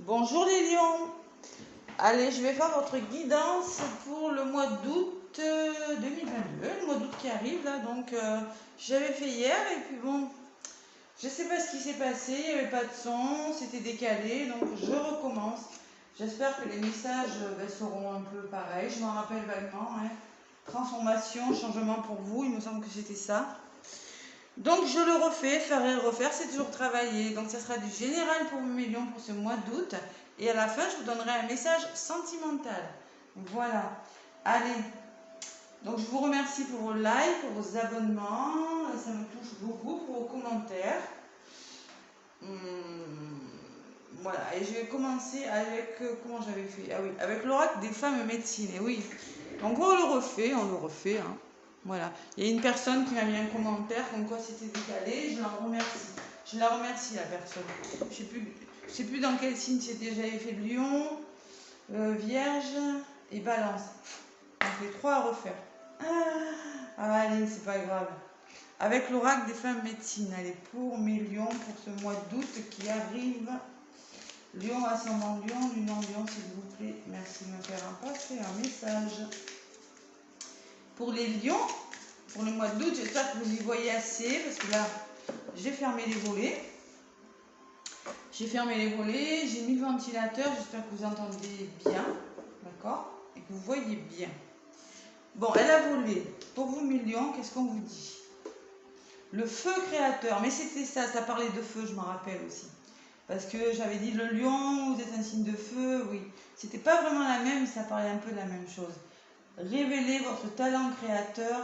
Bonjour les lions. Allez, je vais faire votre guidance pour le mois d'août 2022, le mois d'août qui arrive là. Donc, j'avais fait hier et puis bon, je sais pas ce qui s'est passé, il n'y avait pas de son, c'était décalé, donc je recommence. J'espère que les messages seront un peu pareils, je m'en rappelle vaguement. Hein. Transformation, changement pour vous, il me semble que c'était ça. Donc je le refais, faire et refaire, c'est toujours travailler. Donc ça sera du général pour mes lions pour ce mois d'août. Et à la fin, je vous donnerai un message sentimental. Voilà. Allez. Donc je vous remercie pour vos likes, pour vos abonnements. Ça me touche beaucoup, pour vos commentaires. Voilà. Et je vais commencer avec... comment j'avais fait? Ah oui, avec l'oracle des femmes médecines. Et oui. Donc on le refait, hein. Voilà. Il y a une personne qui m'a mis un commentaire comme quoi c'était décalé. Je l'en remercie. Je la remercie, la personne. Je sais plus dans quel signe c'était. J'avais fait Lion, Vierge et Balance. On fait 3 à refaire. Allez, c'est pas grave. Avec l'oracle des femmes médecines. Allez, pour mes lions, pour ce mois d'août qui arrive. Lion, ascendant Lion, Lune en Lion, s'il vous plaît. Merci de me faire passer un message. Pour les lions, pour le mois d'août, j'espère que vous y voyez assez, parce que là, j'ai fermé les volets. J'ai fermé les volets, j'ai mis le ventilateur, j'espère que vous entendez bien, d'accord? Et que vous voyez bien. Bon, elle a volé. Pour vous, mes lions, qu'est-ce qu'on vous dit? Le feu créateur, mais c'était ça, ça parlait de feu, je m'en rappelle aussi. Parce que j'avais dit le lion, vous êtes un signe de feu, oui. C'était pas vraiment la même, mais ça parlait un peu de la même chose. Révélez votre talent créateur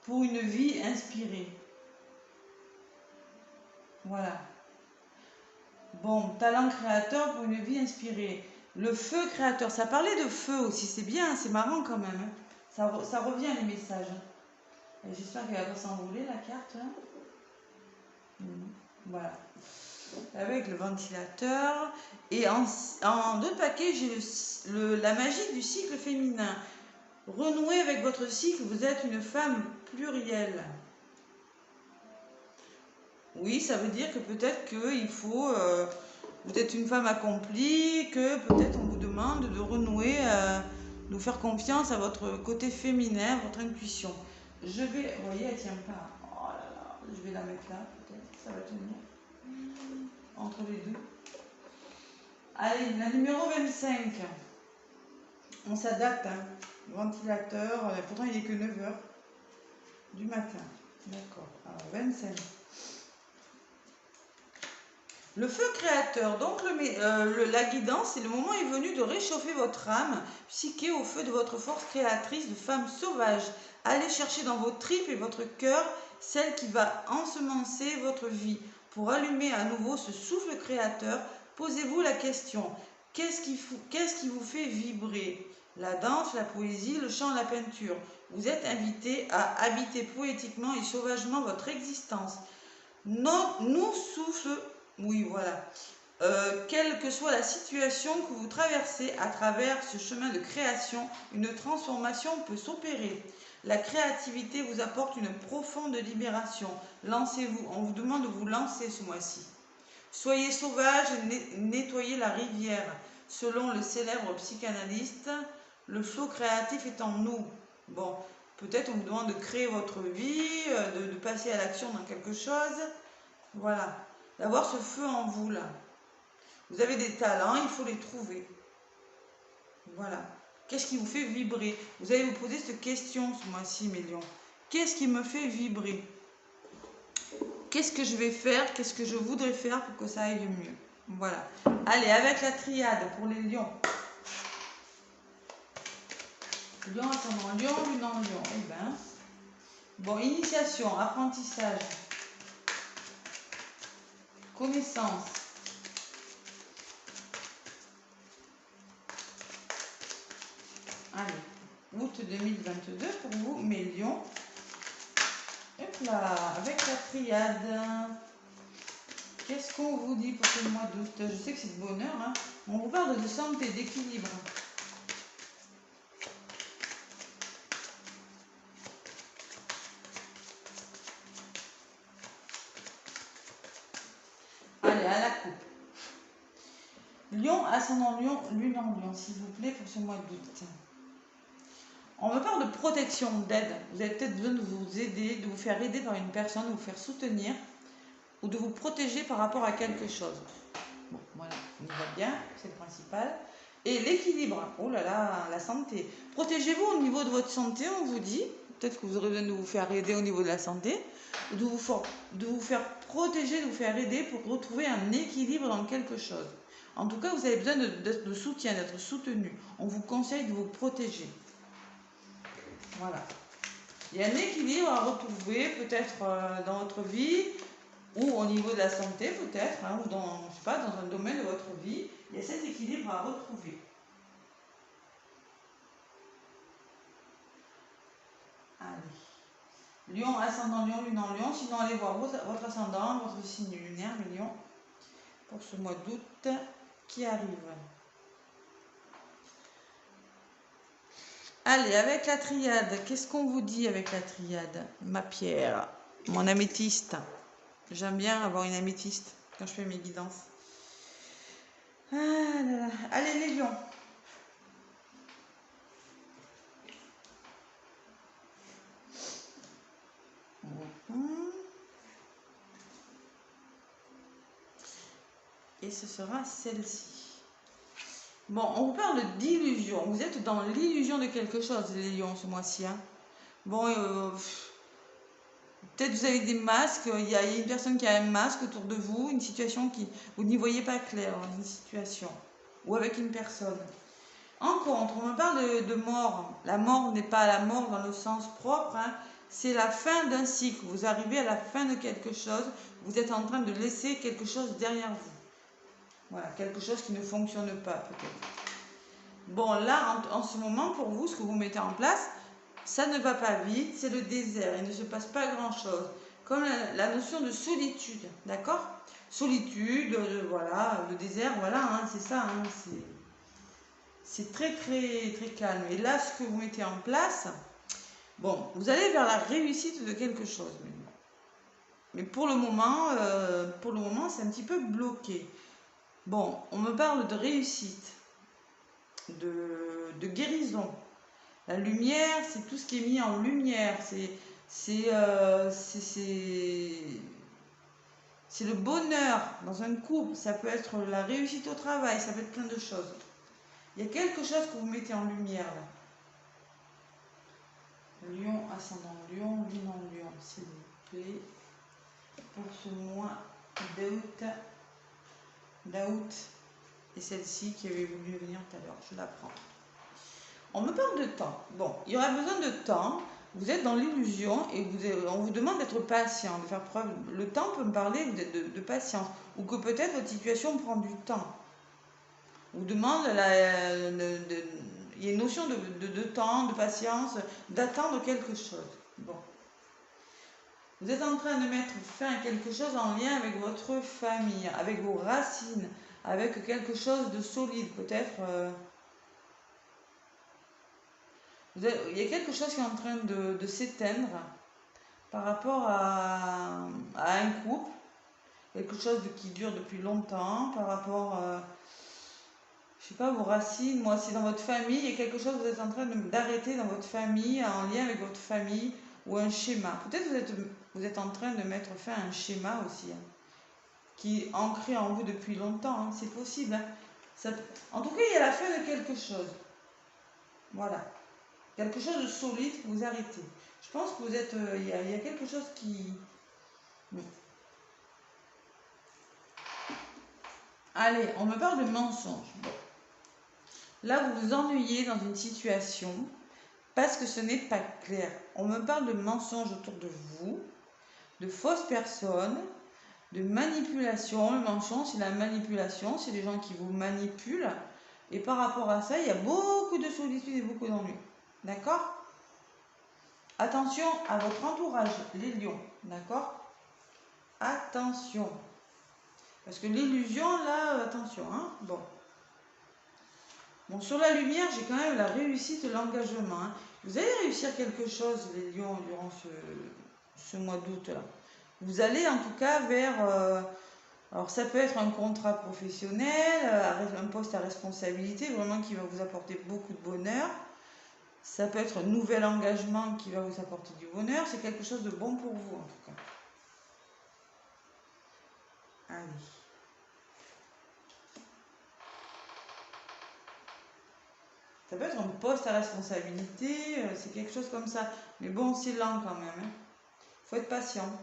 pour une vie inspirée. Voilà. Bon, talent créateur pour une vie inspirée. Le feu créateur, ça parlait de feu aussi, c'est bien, c'est marrant quand même. Hein. Ça revient les messages. J'espère qu'elle va pas s'enrouler la carte. Hein. Voilà. Avec le ventilateur. Et en deux paquets, j'ai la magie du cycle féminin. Renouez avec votre cycle, vous êtes une femme plurielle. Oui, ça veut dire que peut-être qu'il faut... vous êtes une femme accomplie, que peut-être on vous demande de renouer, de faire confiance à votre côté féminin, votre intuition. Je vais... Vous voyez, elle tient pas. Oh là là, je vais la mettre là, peut-être, ça va tenir. Entre les deux. Allez, la numéro 25. On s'adapte, hein. Le ventilateur, pourtant il n'est que 9h du matin. D'accord, alors 25. Le feu créateur, donc la guidance, c'est le moment est venu de réchauffer votre âme psyché au feu de votre force créatrice de femme sauvage. Allez chercher dans vos tripes et votre cœur celle qui va ensemencer votre vie. Pour allumer à nouveau ce souffle créateur, posez-vous la question, qu'est-ce qui vous fait vibrer? La danse, la poésie, le chant, la peinture. Vous êtes invité à habiter poétiquement et sauvagement votre existence. Nous souffle. Oui, voilà. Quelle que soit la situation que vous traversez à travers ce chemin de création, une transformation peut s'opérer. La créativité vous apporte une profonde libération. Lancez-vous. On vous demande de vous lancer ce mois-ci. Soyez sauvage et nettoyez la rivière. Selon le célèbre psychanalyste, le flot créatif est en nous. Bon, peut-être on vous demande de créer votre vie, de passer à l'action dans quelque chose. Voilà, d'avoir ce feu en vous là. Vous avez des talents, il faut les trouver. Voilà. Qu'est-ce qui vous fait vibrer? Vous allez vous poser cette question ce mois-ci, mes lions. Qu'est-ce qui me fait vibrer? Qu'est-ce que je vais faire? Qu'est-ce que je voudrais faire pour que ça aille mieux? Voilà. Allez, avec la triade pour les lions. Lion, ascendant lion, lune en lion. Eh ben. Bon, initiation, apprentissage, connaissance. Allez, août 2022 pour vous, mes lions. Hop là, avec la triade. Qu'est-ce qu'on vous dit pour ce mois d'août? Je sais que c'est de bonheur. Hein. On vous parle de santé, d'équilibre. Allez, à la coupe. Lion, ascendant Lion, lune en Lion, s'il vous plaît, pour ce mois d'août. On me parle de protection, d'aide. Vous avez peut-être besoin de vous aider, de vous faire aider par une personne, de vous faire soutenir ou de vous protéger par rapport à quelque chose. Bon, voilà, on y va bien, c'est le principal. Et l'équilibre, oh là là, la santé. Protégez-vous au niveau de votre santé, on vous dit. Peut-être que vous aurez besoin de vous faire aider au niveau de la santé, ou de vous faire protéger, de vous faire aider pour retrouver un équilibre dans quelque chose. En tout cas, vous avez besoin de soutien, d'être soutenu. On vous conseille de vous protéger. Voilà. Il y a un équilibre à retrouver peut-être dans votre vie ou au niveau de la santé peut-être, hein, ou dans, je sais pas, dans un domaine de votre vie. Il y a cet équilibre à retrouver. Allez. Lion, ascendant Lion, lune en Lion. Sinon, allez voir votre ascendant, votre signe lunaire, le Lion, pour ce mois d'août qui arrive. Allez, avec la triade, qu'est-ce qu'on vous dit avec la triade? Ma pierre, mon améthyste. J'aime bien avoir une améthyste quand je fais mes guidances. Ah là là. Allez, les lions. Et ce sera celle-ci. Bon, on vous parle d'illusion. Vous êtes dans l'illusion de quelque chose, les lions, ce mois-ci. Hein. Bon, peut-être vous avez des masques. Il y a une personne qui a un masque autour de vous, une situation qui... Vous n'y voyez pas clair dans une situation. Ou avec une personne. En contre, on me parle de mort. La mort n'est pas la mort dans le sens propre. Hein. C'est la fin d'un cycle. Vous arrivez à la fin de quelque chose. Vous êtes en train de laisser quelque chose derrière vous. Voilà, quelque chose qui ne fonctionne pas peut-être. Bon, là, en ce moment, pour vous, ce que vous mettez en place, ça ne va pas vite, c'est le désert, il ne se passe pas grand-chose. Comme la notion de solitude, d'accord? Solitude, voilà, le désert, voilà, hein, c'est ça, hein, c'est très, très, très calme. Et là, ce que vous mettez en place, bon, vous allez vers la réussite de quelque chose. Mais pour le moment, c'est un petit peu bloqué. Bon, on me parle de réussite, de guérison. La lumière, c'est tout ce qui est mis en lumière. C'est le bonheur dans un couple. Ça peut être la réussite au travail. Ça peut être plein de choses. Il y a quelque chose que vous mettez en lumière là. Lion, ascendant Lion, lune en Lion, s'il vous plaît. Pour ce mois d'août. Et celle-ci qui avait voulu venir tout à l'heure, je la prends. On me parle de temps. Bon, il y aura besoin de temps. Vous êtes dans l'illusion et on vous demande d'être patient, de faire preuve. Le temps peut me parler de patience. Ou que peut-être votre situation prend du temps. On vous demande, il y a une notion de temps, de patience, d'attendre quelque chose. Bon. Vous êtes en train de mettre fin à quelque chose en lien avec votre famille, avec vos racines, avec quelque chose de solide, peut-être. Il y a quelque chose qui est en train de s'éteindre par rapport à un couple, quelque chose qui dure depuis longtemps, par rapport, je sais pas, vos racines. Moi, c'est dans votre famille, il y a quelque chose que vous êtes en train d'arrêter dans votre famille, en lien avec votre famille, ou un schéma. Peut-être vous êtes en train de mettre fin à un schéma aussi, hein, qui est ancré en vous depuis longtemps, hein, c'est possible. Hein. En tout cas, il y a la fin de quelque chose. Voilà. Quelque chose de solide que vous arrêtez. Je pense que vous êtes... il y a quelque chose qui... Allez, on me parle de mensonge. Bon. Là, vous vous ennuyez dans une situation parce que ce n'est pas clair. On me parle de mensonges autour de vous, de fausses personnes, de manipulation. Le mensonge, c'est la manipulation. C'est les gens qui vous manipulent. Et par rapport à ça, il y a beaucoup de solitude et beaucoup d'ennui. D'accord ? Attention à votre entourage, les lions, d'accord? Attention. Parce que l'illusion, là, attention, hein? Bon. Bon, sur la lumière, j'ai quand même la réussite et l'engagement. Hein. Vous allez réussir quelque chose, les lions, durant ce mois d'août, là. Vous allez, en tout cas, vers Alors ça peut être un contrat professionnel, un poste à responsabilité, vraiment qui va vous apporter beaucoup de bonheur. Ça peut être un nouvel engagement qui va vous apporter du bonheur. C'est quelque chose de bon pour vous en tout cas. Allez. Ça peut être un poste à responsabilité, c'est quelque chose comme ça. Mais bon, c'est lent quand même. Il faut être patient.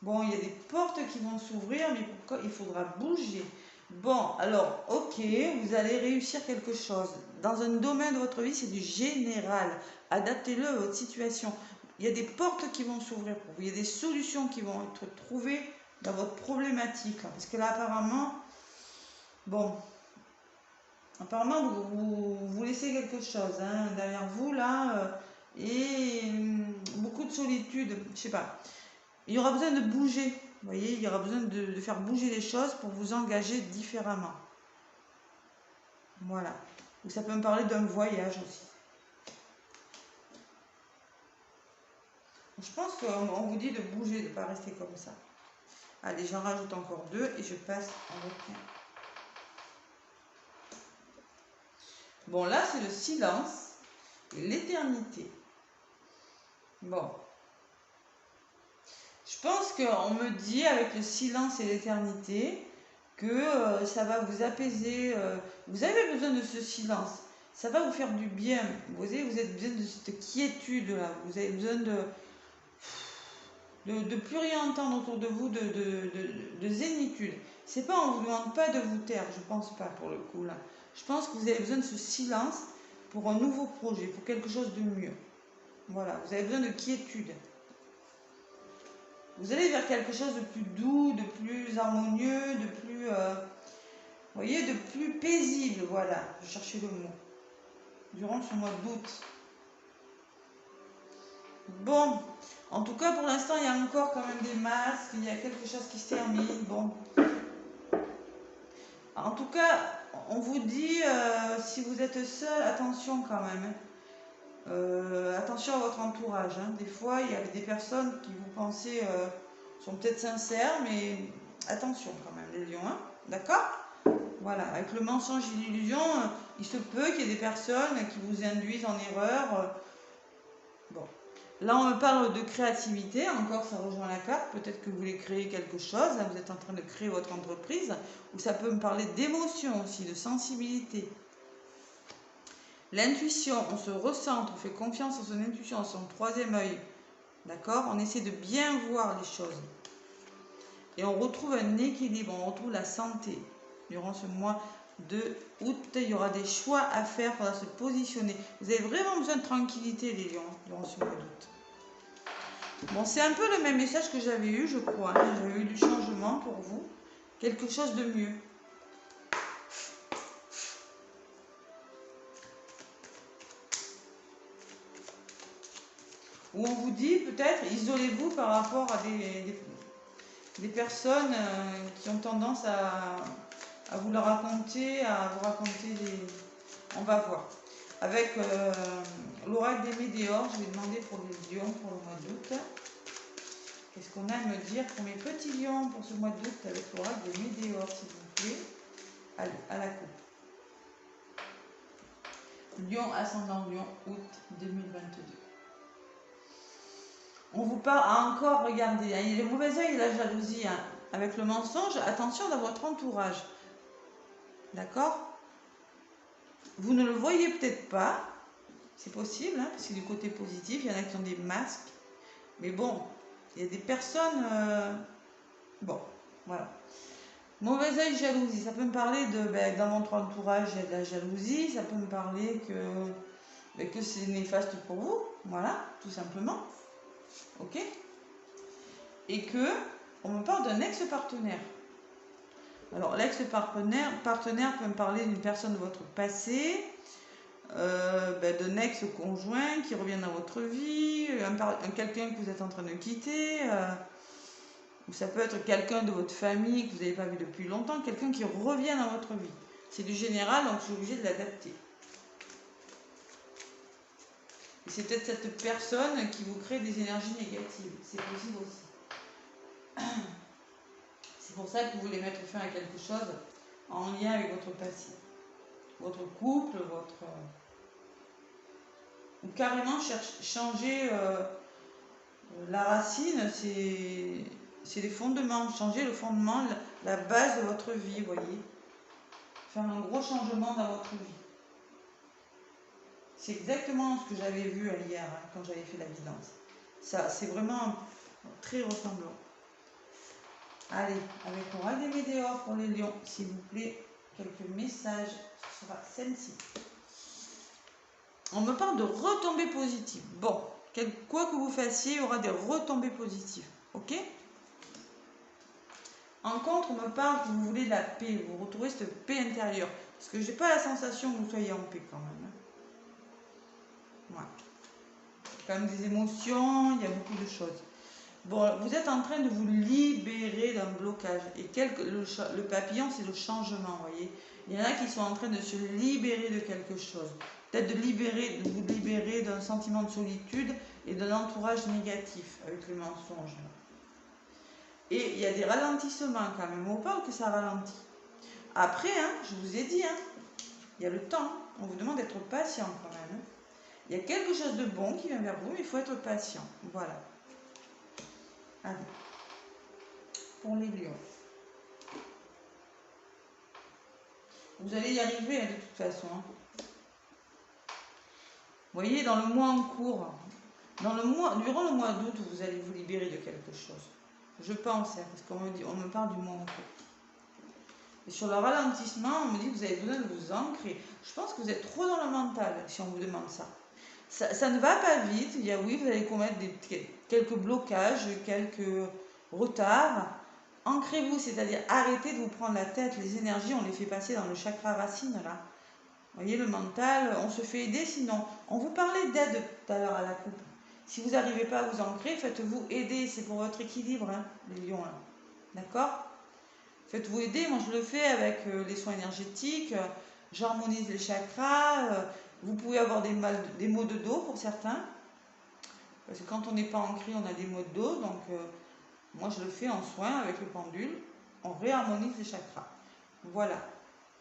Bon, il y a des portes qui vont s'ouvrir, mais pourquoi il faudra bouger. Bon, alors, ok, vous allez réussir quelque chose. Dans un domaine de votre vie, c'est du général. Adaptez-le à votre situation. Il y a des portes qui vont s'ouvrir pour vous. Il y a des solutions qui vont être trouvées dans votre problématique. Parce que là, apparemment, bon, apparemment, vous laissez quelque chose derrière vous, là, et beaucoup de solitude, je sais pas. Il y aura besoin de bouger, vous voyez, il y aura besoin de faire bouger les choses pour vous engager différemment. Voilà. Ou ça peut me parler d'un voyage aussi. Je pense qu'on vous dit de bouger, de ne pas rester comme ça. Allez, j'en rajoute encore 2 et je passe avec. Bon, là, c'est le silence et l'éternité. Bon. Je pense qu'on me dit avec le silence et l'éternité que ça va vous apaiser. Vous avez besoin de ce silence. Ça va vous faire du bien. Vous avez besoin de cette quiétude-là. Vous avez besoin de plus rien entendre autour de vous, de zénitude. C'est pas, on vous demande pas de vous taire, je pense pas pour le coup là. Je pense que vous avez besoin de ce silence pour un nouveau projet, pour quelque chose de mieux. Voilà, vous avez besoin de quiétude. Vous allez vers quelque chose de plus doux, de plus harmonieux, de plus, vous voyez, de plus paisible, voilà, je cherchais le mot, durant ce mois d'août. Bon, en tout cas, pour l'instant, il y a encore quand même des masques, il y a quelque chose qui se termine, bon. En tout cas, on vous dit, si vous êtes seul, attention quand même. Attention à votre entourage. Des fois, il y a des personnes qui vous pensez sont peut-être sincères, mais attention quand même, les lions. D'accord? Voilà, avec le mensonge et l'illusion, il se peut qu'il y ait des personnes qui vous induisent en erreur. Bon. Là, on me parle de créativité. Encore, ça rejoint la carte. Peut-être que vous voulez créer quelque chose. Là, vous êtes en train de créer votre entreprise. Ou ça peut me parler d'émotion aussi, de sensibilité. L'intuition, on se recentre, on fait confiance en son intuition, en son troisième œil. D'accord? On essaie de bien voir les choses. Et on retrouve un équilibre, on retrouve la santé. Durant ce mois de août, il y aura des choix à faire, il faudra se positionner. Vous avez vraiment besoin de tranquillité, les lions, durant ce mois d'août. Bon, c'est un peu le même message que j'avais eu, je crois. J'avais eu du changement pour vous. Quelque chose de mieux. Où on vous dit peut-être, isolez-vous par rapport à des personnes qui ont tendance à vous la raconter, à vous raconter des... On va voir. Avec l'oracle des météores, je vais demander pour les lions pour le mois d'août. Qu'est-ce qu'on a à me dire pour mes petits lions pour ce mois d'août avec l'oracle des météores, s'il vous plaît. Allez, à la coupe. Lion, ascendant Lion, août 2022. On vous parle encore, regardez, il y a le mauvais œil et la jalousie. Avec le mensonge, attention dans votre entourage. D'accord? Vous ne le voyez peut-être pas, c'est possible, parce que du côté positif, il y en a qui ont des masques. Mais bon, il y a des personnes... bon, voilà. Mauvais œil, jalousie. Ça peut me parler de... dans votre entourage, il y a de la jalousie. Ça peut me parler que c'est néfaste pour vous. Voilà, tout simplement. Ok? Et que on me parle d'un ex-partenaire. Alors, l'ex-partenaire peut me parler d'une personne de votre passé, d'un ex-conjoint qui revient dans votre vie, quelqu'un que vous êtes en train de quitter, ou ça peut être quelqu'un de votre famille que vous n'avez pas vu depuis longtemps, quelqu'un qui revient dans votre vie. C'est du général, donc je suis obligée de l'adapter. Et c'est peut-être cette personne qui vous crée des énergies négatives. C'est possible aussi. C'est pour ça que vous voulez mettre fin à quelque chose en lien avec votre passé. Votre couple, votre... ou carrément changer la racine, c'est les fondements. Changer le fondement, la base de votre vie, vous voyez. Faire un gros changement dans votre vie. C'est exactement ce que j'avais vu hier, hein, quand j'avais fait la guidance. Ça, c'est vraiment très ressemblant. Allez, avec Aura des Météores pour les lions, s'il vous plaît, quelques messages, ce sera celle-ci. On me parle de retombées positives. Bon, quoi que vous fassiez, il y aura des retombées positives. Ok? En contre, on me parle que vous voulez de la paix, vous retrouvez cette paix intérieure. Parce que je n'ai pas la sensation que vous soyez en paix quand même. Ouais. Quand même des émotions, il y a beaucoup de choses. Bon, vous êtes en train de vous libérer d'un blocage. Et le papillon, c'est le changement, vous voyez. Il y en a qui sont en train de se libérer de quelque chose. Peut-être de vous libérer d'un sentiment de solitude et d'un entourage négatif avec le mensonge. Et il y a des ralentissements quand même. On parle que ça ralentit. Après, hein, je vous ai dit, hein, il y a le temps. On vous demande d'être patient quand même. Il y a quelque chose de bon qui vient vers vous, mais il faut être patient. Voilà. Allez. Pour les lions. Vous allez y arriver hein, de toute façon. Hein. Vous voyez, dans le mois en cours, durant le mois d'août, vous allez vous libérer de quelque chose. Je pense, hein, parce qu'on me parle du mois en cours. Et sur le ralentissement, on me dit que vous avez besoin de vous ancrer. Je pense que vous êtes trop dans le mental, si on vous demande ça. Ça ne va pas vite. Il y a, oui, vous allez commettre quelques blocages, quelques retards. Ancrez-vous, c'est-à-dire arrêtez de vous prendre la tête. Les énergies, on les fait passer dans le chakra racine, là. Vous voyez, le mental, on se fait aider sinon. On vous parlait d'aide tout à l'heure à la coupe. Si vous n'arrivez pas à vous ancrer, faites-vous aider. C'est pour votre équilibre, hein, les lions, là. D'accord? Faites-vous aider. Moi, je le fais avec les soins énergétiques. J'harmonise les chakras. Vous pouvez avoir des maux de dos pour certains. Parce que quand on n'est pas ancré, on a des maux de dos. Donc, moi, je le fais en soins avec le pendule. On réharmonise les chakras. Voilà.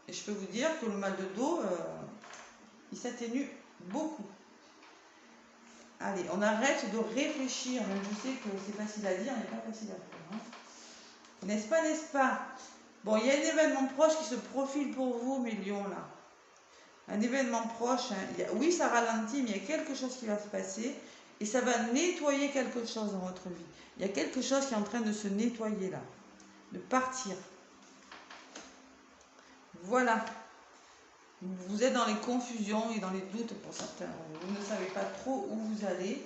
Et je peux vous dire que le mal de dos, il s'atténue beaucoup. Allez, on arrête de réfléchir. Même je sais que c'est facile à dire, mais pas facile à faire. Hein. N'est-ce pas, n'est-ce pas? Bon, il y a un événement proche qui se profile pour vous, mes lions, là. Un événement proche. Hein. Oui, ça ralentit, mais il y a quelque chose qui va se passer. Et ça va nettoyer quelque chose dans votre vie. Il y a quelque chose qui est en train de se nettoyer, là. De partir. Voilà. Vous êtes dans les confusions et dans les doutes pour certains. Vous ne savez pas trop où vous allez.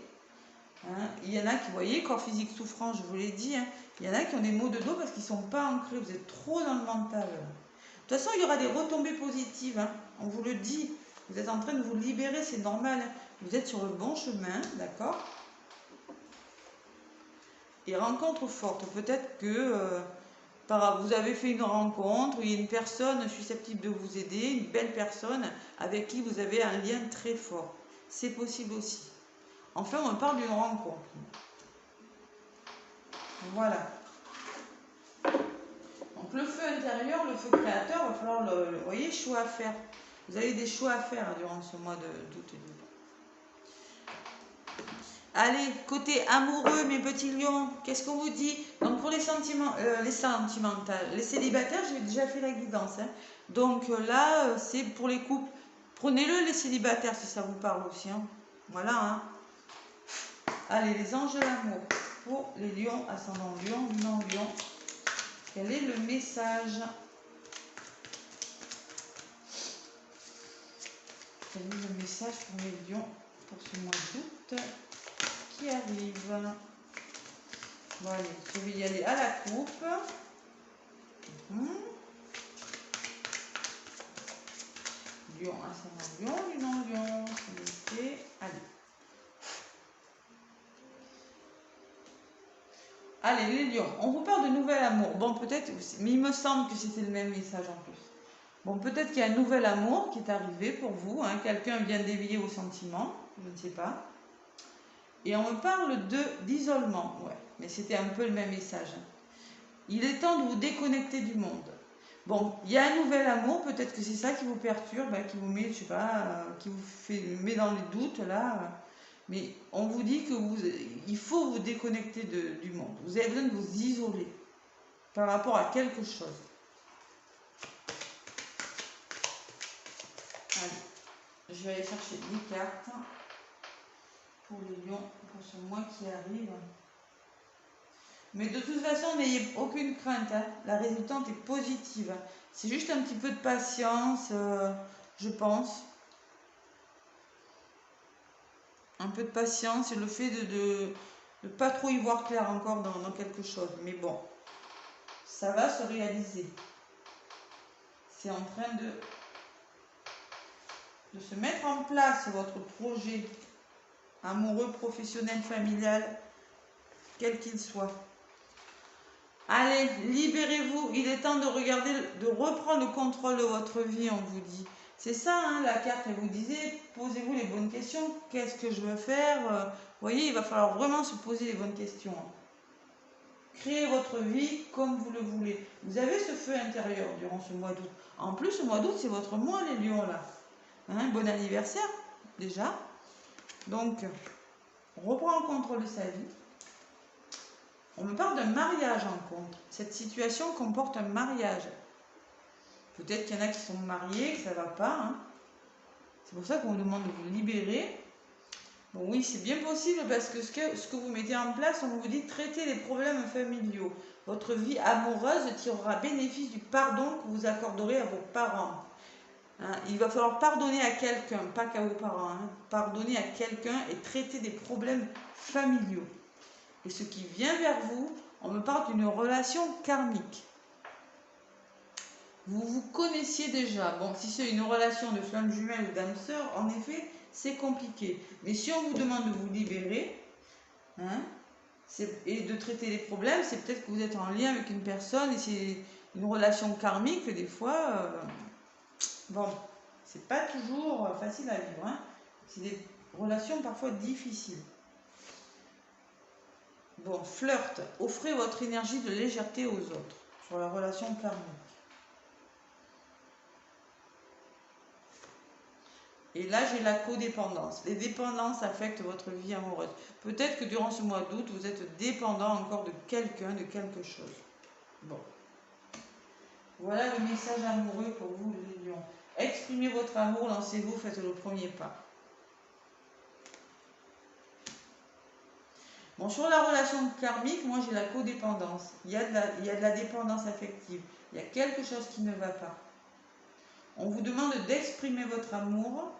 Hein. Il y en a qui, vous voyez, corps physique souffrant, je vous l'ai dit. Hein. Il y en a qui ont des maux de dos parce qu'ils ne sont pas ancrés. Vous êtes trop dans le mental. De toute façon, il y aura des retombées positives. Hein. On vous le dit. Vous êtes en train de vous libérer, c'est normal. Hein. Vous êtes sur le bon chemin, d'accord? Et rencontre forte. Peut-être que... vous avez fait une rencontre, il y a une personne susceptible de vous aider, une belle personne avec qui vous avez un lien très fort. C'est possible aussi. Enfin, on parle d'une rencontre. Voilà. Donc le feu intérieur, le feu créateur, il va falloir vous voyez, choix à faire. Vous avez des choix à faire durant ce mois d'août et d'août. Allez, côté amoureux, mes petits lions, qu'est-ce qu'on vous dit? Donc pour les sentimentales, les célibataires, j'ai déjà fait la guidance. Hein. Donc là, c'est pour les couples. Prenez-le, les célibataires, si ça vous parle aussi. Hein. Voilà. Hein. Allez, les anges de l'amour. Pour les lions, ascendant lion, non lion. Quel est le message? Quel est le message pour les lions pour ce mois d'août qui arrive? Bon, allez, je vais y aller à la coupe. Lion, ascendant lion, non lion, c'est noté. Allez. Allez, les lions, on vous parle de nouvel amour. Bon, peut-être, mais il me semble que c'était le même message en plus. Bon, peut-être qu'il y a un nouvel amour qui est arrivé pour vous. Hein. Quelqu'un vient d'éveiller vos sentiments, je ne sais pas. Et on me parle d'isolement, ouais. Mais c'était un peu le même message. Il est temps de vous déconnecter du monde. Bon, il y a un nouvel amour, peut-être que c'est ça qui vous perturbe, hein, qui vous met, je sais pas, qui vous met dans les doutes là. Mais on vous dit que il faut vous déconnecter du monde. Vous avez besoin de vous isoler par rapport à quelque chose. Allez, je vais aller chercher des cartes pour les lions, pour ce mois qui arrive. Mais de toute façon, n'ayez aucune crainte, hein. La résultante est positive. C'est juste un petit peu de patience, je pense. Un peu de patience et le fait de ne pas trop y voir clair encore dans quelque chose. Mais bon, ça va se réaliser. C'est en train de se mettre en place, votre projet amoureux, professionnel, familial, quel qu'il soit. Allez, libérez-vous. Il est temps de regarder, de reprendre le contrôle de votre vie, on vous dit. C'est ça, hein, la carte, elle vous disait, posez-vous les bonnes questions. Qu'est-ce que je veux faire? Vous voyez, il va falloir vraiment se poser les bonnes questions. Créez votre vie comme vous le voulez. Vous avez ce feu intérieur durant ce mois d'août. En plus, le mois d'août, c'est votre mois, les lions, là. Hein, bon anniversaire, déjà. Donc, on reprend le contrôle de sa vie. On me parle d'un mariage en compte. Cette situation comporte un mariage. Peut-être qu'il y en a qui sont mariés, que ça ne va pas. Hein. C'est pour ça qu'on vous demande de vous libérer. Bon, oui, c'est bien possible parce que ce que vous mettez en place, on vous dit traiter les problèmes familiaux. Votre vie amoureuse tirera bénéfice du pardon que vous accorderez à vos parents. Hein, il va falloir pardonner à quelqu'un, pas qu'à vos parents. Hein. Pardonner à quelqu'un et traiter des problèmes familiaux. Et ce qui vient vers vous, on me parle d'une relation karmique. Vous vous connaissiez déjà. Bon, si c'est une relation de flamme jumelle ou d'âme sœur, en effet, c'est compliqué. Mais si on vous demande de vous libérer, hein, et de traiter les problèmes, c'est peut-être que vous êtes en lien avec une personne et c'est une relation karmique, des fois, bon, c'est pas toujours facile à vivre. Hein. C'est des relations parfois difficiles. Bon, flirt. Offrez votre énergie de légèreté aux autres sur la relation karmique. Et là, j'ai la codépendance. Les dépendances affectent votre vie amoureuse. Peut-être que durant ce mois d'août, vous êtes dépendant encore de quelqu'un, de quelque chose. Bon. Voilà le message amoureux pour vous, les lions. Exprimez votre amour, lancez-vous, faites le premier pas. Bon, sur la relation karmique, moi j'ai la codépendance. Il y a de la dépendance affective. Il y a quelque chose qui ne va pas. On vous demande d'exprimer votre amour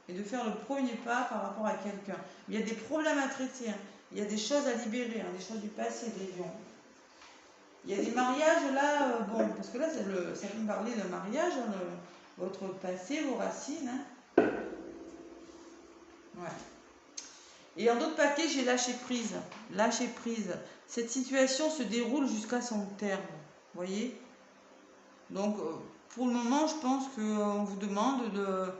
et de faire le premier pas par rapport à quelqu'un. Il y a des problèmes à traiter, hein. Il y a des choses à libérer, hein, des choses du passé, des lions. Il y a des mariages là, bon, parce que là ça peut me parler d'un mariage, hein, votre passé, vos racines. Hein. Ouais. Et en d'autres paquets, j'ai lâché prise. Lâcher prise. Cette situation se déroule jusqu'à son terme. Vous voyez? Donc, pour le moment, je pense qu'on vous demande de...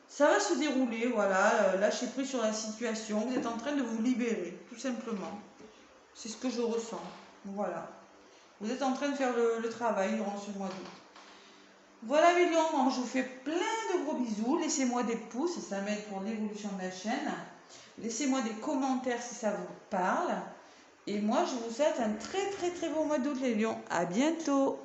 Ça va se dérouler, voilà. Lâchez prise sur la situation. Vous êtes en train de vous libérer, tout simplement. C'est ce que je ressens. Voilà. Vous êtes en train de faire le travail durant ce mois d'août. Voilà mes lions, je vous fais plein de gros bisous. Laissez-moi des pouces, ça m'aide pour l'évolution de la chaîne. Laissez-moi des commentaires si ça vous parle. Et moi, je vous souhaite un très très très bon mois d'août les lions. À bientôt.